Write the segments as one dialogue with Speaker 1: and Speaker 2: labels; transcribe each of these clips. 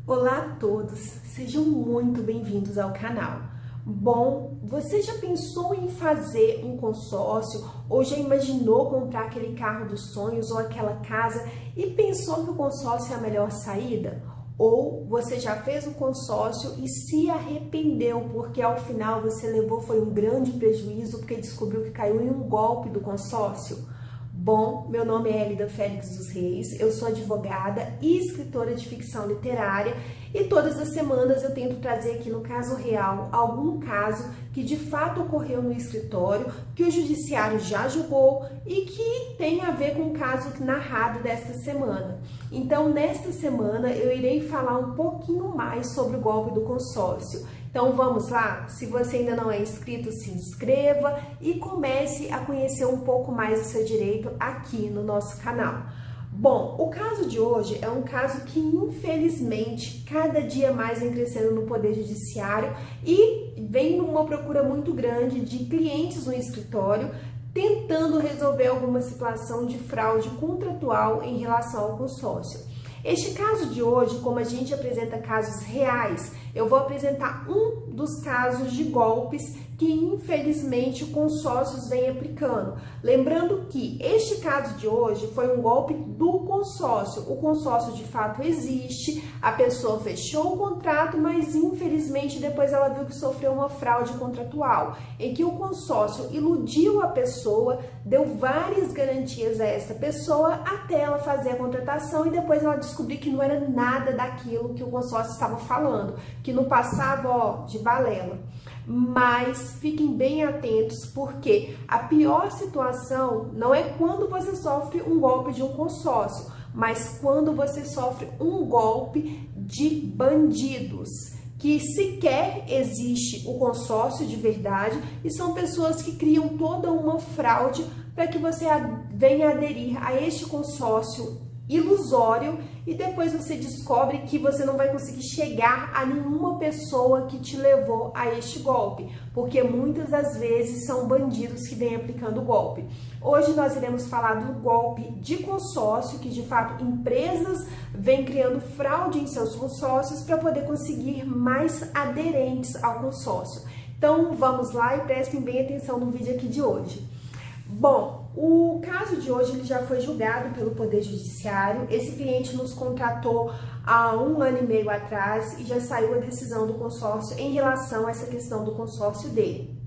Speaker 1: Olá a todos, sejam muito bem-vindos ao canal. Bom, você já pensou em fazer um consórcio ou já imaginou comprar aquele carro dos sonhos ou aquela casa e pensou que o consórcio é a melhor saída? Ou você já fez um consórcio e se arrependeu porque ao final você levou foi um grande prejuízo porque descobriu que caiu em um golpe do consórcio? Bom, meu nome é Elida Félix dos Reis, eu sou advogada e escritora de ficção literária e todas as semanas eu tento trazer aqui no caso real algum caso que de fato ocorreu no escritório, que o judiciário já julgou e que tem a ver com o caso narrado desta semana. Então, nesta semana eu irei falar um pouquinho mais sobre o golpe do consórcio. Então vamos lá? Se você ainda não é inscrito, se inscreva e comece a conhecer um pouco mais do seu direito aqui no nosso canal. Bom, o caso de hoje é um caso que infelizmente cada dia mais vem crescendo no Poder Judiciário e vem numa procura muito grande de clientes no escritório tentando resolver alguma situação de fraude contratual em relação ao consórcio. Este caso de hoje, como a gente apresenta casos reais, eu vou apresentar um dos casos de golpes que infelizmente consórcios vêm aplicando. Lembrando que este caso de hoje foi um golpe do consórcio. O consórcio de fato existe, a pessoa fechou o contrato, mas infelizmente depois ela viu que sofreu uma fraude contratual, em que o consórcio iludiu a pessoa, deu várias garantias a essa pessoa até ela fazer a contratação e depois ela descobrir que não era nada daquilo que o consórcio estava falando, que não passava, ó, de balela. Mas fiquem bem atentos, porque a pior situação não é quando você sofre um golpe de um consórcio, mas quando você sofre um golpe de bandidos, que sequer existe o consórcio de verdade e são pessoas que criam toda uma fraude para que você venha aderir a este consórcio ilusório e depois você descobre que você não vai conseguir chegar a nenhuma pessoa que te levou a este golpe, porque muitas das vezes são bandidos que vêm aplicando o golpe. Hoje nós iremos falar do golpe de consórcio, que de fato empresas vêm criando fraude em seus consórcios para poder conseguir mais aderentes ao consórcio. Então vamos lá e prestem bem atenção no vídeo aqui de hoje. Bom, o caso de hoje ele já foi julgado pelo Poder Judiciário. Esse cliente nos contratou há 1 ano e meio atrás e já saiu a decisão do consórcio em relação a essa questão do consórcio dele.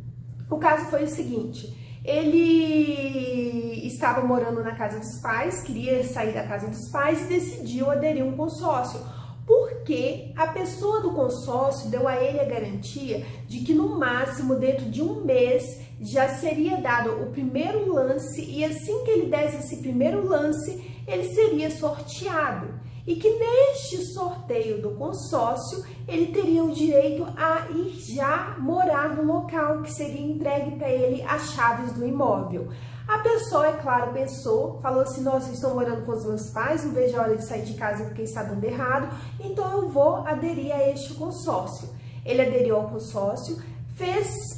Speaker 1: O caso foi o seguinte: ele estava morando na casa dos pais, queria sair da casa dos pais e decidiu aderir a um consórcio, porque a pessoa do consórcio deu a ele a garantia de que no máximo dentro de 1 mês já seria dado o primeiro lance e assim que ele desse esse primeiro lance, ele seria sorteado. E que neste sorteio do consórcio, ele teria o direito a ir já morar no local, que seria entregue para ele as chaves do imóvel. A pessoa, é claro, pensou, falou assim: nossa, eu estou morando com os meus pais, não vejo a hora de sair de casa porque está dando errado, então eu vou aderir a este consórcio. Ele aderiu ao consórcio,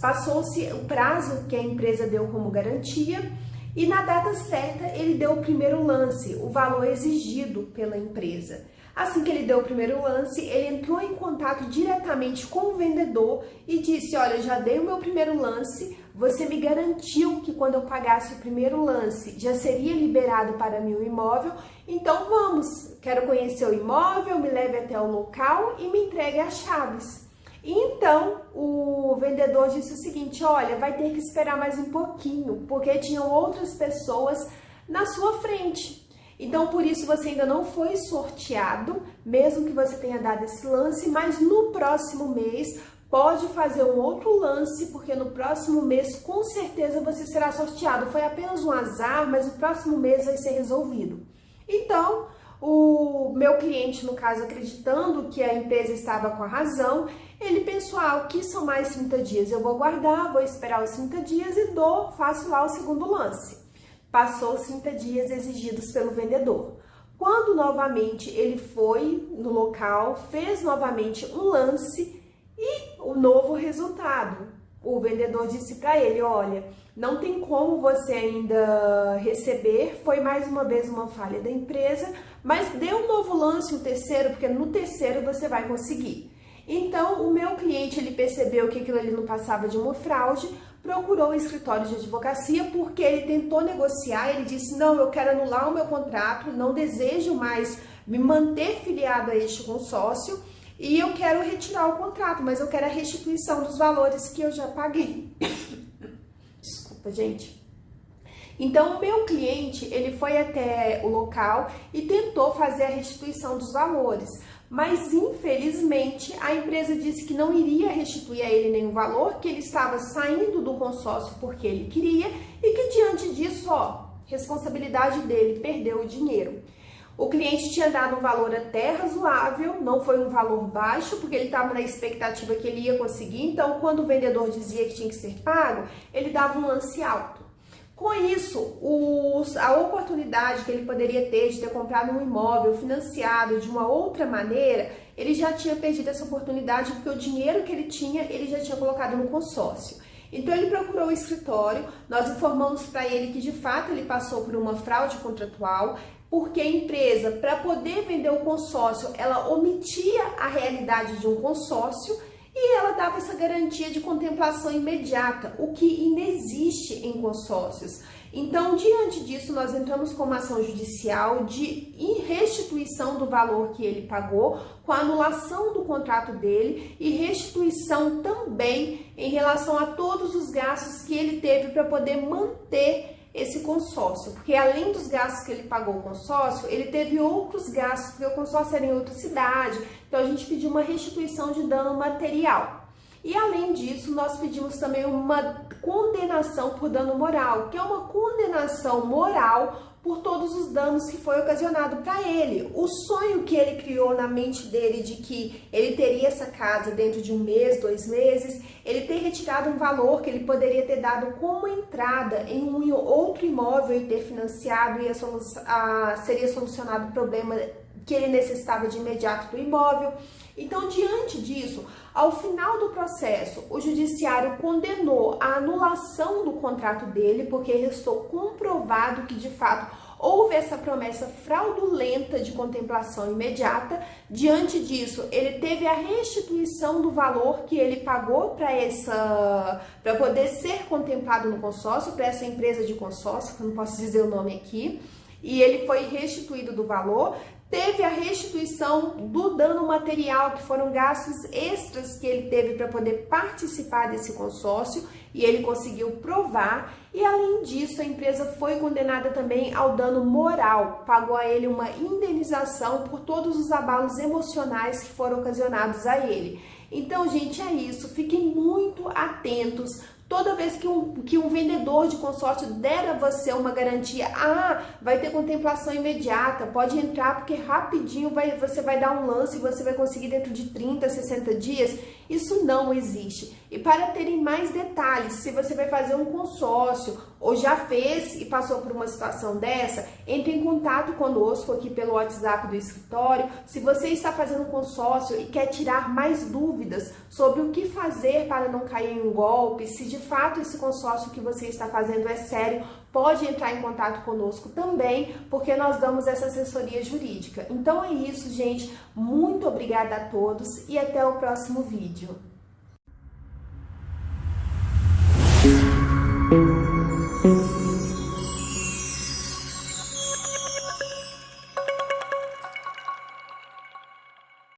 Speaker 1: passou-se o prazo que a empresa deu como garantia e na data certa ele deu o primeiro lance, o valor exigido pela empresa. Assim que ele deu o primeiro lance, ele entrou em contato diretamente com o vendedor e disse: olha, eu já dei o meu primeiro lance, você me garantiu que quando eu pagasse o primeiro lance já seria liberado para mim o imóvel, então vamos, quero conhecer o imóvel, me leve até o local e me entregue as chaves. Então, o vendedor disse o seguinte: olha, vai ter que esperar mais um pouquinho, porque tinham outras pessoas na sua frente. Então, por isso você ainda não foi sorteado, mesmo que você tenha dado esse lance, mas no próximo mês pode fazer um outro lance, porque no próximo mês com certeza você será sorteado. Foi apenas um azar, mas o próximo mês vai ser resolvido. Então, o meu cliente, no caso, acreditando que a empresa estava com a razão, ele pensou: ah, o que são mais 30 dias? Eu vou aguardar, vou esperar os 30 dias e faço lá o segundo lance. Passou os 30 dias exigidos pelo vendedor. Quando novamente ele foi no local, fez novamente um lance e o novo resultado. o vendedor disse para ele, olha, não tem como você ainda receber, foi mais uma vez uma falha da empresa, mas dê um novo lance, o terceiro, porque no terceiro você vai conseguir. Então, o meu cliente, ele percebeu que aquilo ali não passava de uma fraude, procurou o escritório de advocacia porque ele tentou negociar, ele disse, não, eu quero anular o meu contrato, não desejo mais me manter filiado a este consórcio e eu quero retirar o contrato, mas eu quero a restituição dos valores que eu já paguei. Desculpa, gente. Então, o meu cliente, ele foi até o local e tentou fazer a restituição dos valores, mas infelizmente a empresa disse que não iria restituir a ele nenhum valor, que ele estava saindo do consórcio porque ele queria e que diante disso, ó, responsabilidade dele, perdeu o dinheiro. O cliente tinha dado um valor até razoável, não foi um valor baixo, porque ele estava na expectativa que ele ia conseguir, então quando o vendedor dizia que tinha que ser pago, ele dava um lance alto. Com isso, a oportunidade que ele poderia ter de ter comprado um imóvel financiado de uma outra maneira, ele já tinha perdido essa oportunidade porque o dinheiro que ele já tinha colocado no consórcio. Então ele procurou o escritório, nós informamos para ele que de fato ele passou por uma fraude contratual, porque a empresa, para poder vender o consórcio, ela omitia a realidade de um consórcio e ela dava essa garantia de contemplação imediata, o que inexiste em consórcios. Então, diante disso, nós entramos com uma ação judicial de restituição do valor que ele pagou, com a anulação do contrato dele e restituição também em relação a todos os gastos que ele teve para poder manter esse consórcio, porque além dos gastos que ele pagou o consórcio, ele teve outros gastos, porque o consórcio era em outra cidade, então a gente pediu uma restituição de dano material. E além disso, nós pedimos também uma condenação por dano moral, que é uma condenação moral por todos os danos que foi ocasionado para ele. O sonho que ele criou na mente dele de que ele teria essa casa dentro de 1 mês, 2 meses, ele ter retirado um valor que ele poderia ter dado como entrada em um outro imóvel e ter financiado e seria solucionado o problema que ele necessitava de imediato do imóvel. Então, diante disso, ao final do processo, o judiciário condenou a anulação do contrato dele, porque restou comprovado que, de fato, houve essa promessa fraudulenta de contemplação imediata. Diante disso, ele teve a restituição do valor que ele pagou para poder ser contemplado no consórcio, para essa empresa de consórcio, que eu não posso dizer o nome aqui, e ele foi restituído do valor. Teve a restituição do dano material, que foram gastos extras que ele teve para poder participar desse consórcio e ele conseguiu provar. E além disso, a empresa foi condenada também ao dano moral, pagou a ele uma indenização por todos os abalos emocionais que foram ocasionados a ele. Então, gente, é isso. Fiquem muito atentos. Toda vez que um vendedor de consórcio der a você uma garantia, vai ter contemplação imediata, pode entrar porque rapidinho você vai dar um lance e você vai conseguir dentro de 30, 60 dias, isso não existe. E para terem mais detalhes, se você vai fazer um consórcio ou já fez e passou por uma situação dessa, entre em contato conosco aqui pelo WhatsApp do escritório. Se você está fazendo um consórcio e quer tirar mais dúvidas sobre o que fazer para não cair em um golpe, se de fato esse consórcio que você está fazendo é sério, pode entrar em contato conosco também, porque nós damos essa assessoria jurídica. Então é isso, gente. Muito obrigada a todos e até o próximo vídeo.